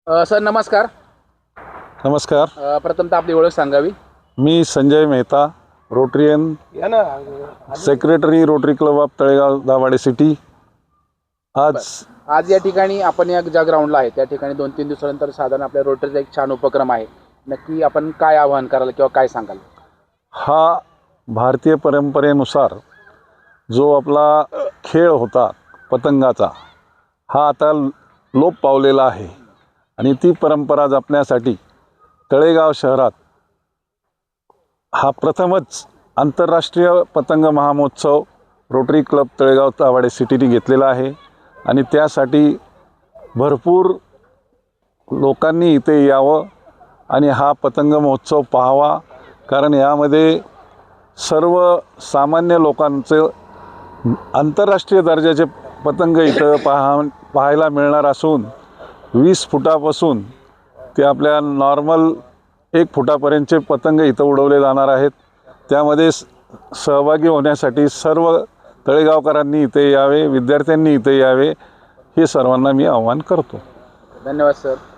Sir नमस्कार. नमस्कार. प्रथमतः आपली ओळख सांगावी. मी Sanjay Mehta, Rotarian, secretary Rotary club of Talegaon Dabhade city. आज या ठिकाणी आपण या ज्या ग्राउंडला आहे त्या ठिकाणी 2-3 दिवसानंतर साधारण आपल्या रोटरीचा एक छान उपक्रम आहे. नक्की आपण काय आवाहन कराल किंवा काय सांगाल? हा भारतीय परंपरेनुसार जो आपला खेळ होता पतंगाचा, हा आता लोप पावलेला आहे आणि ती परंपरा जपण्यासाठी तळेगाव शहरात हा प्रथमच आंतरराष्ट्रीय पतंग महामहोत्सव रोटरी क्लब तळेगाव दाभाडे सिटीने घेतलेला आहे आणि त्यासाठी भरपूर लोकांनी इथे यावं आणि हा पतंग महोत्सव पाहावा. कारण यामध्ये सर्व सामान्य लोकांचं आंतरराष्ट्रीय दर्जाचे पतंग इथं पाहायला मिळणार असून 20 फुटापासून ते आपल्या नॉर्मल 1 फुटापर्यंतचे पतंग इथं उडवले जाणार आहेत. त्यामध्ये सहभागी होण्यासाठी सर्व तळेगावकरांनी इथे यावे, विद्यार्थ्यांनी इथे यावे, हे सर्वांना मी आवाहन करतो. धन्यवाद सर.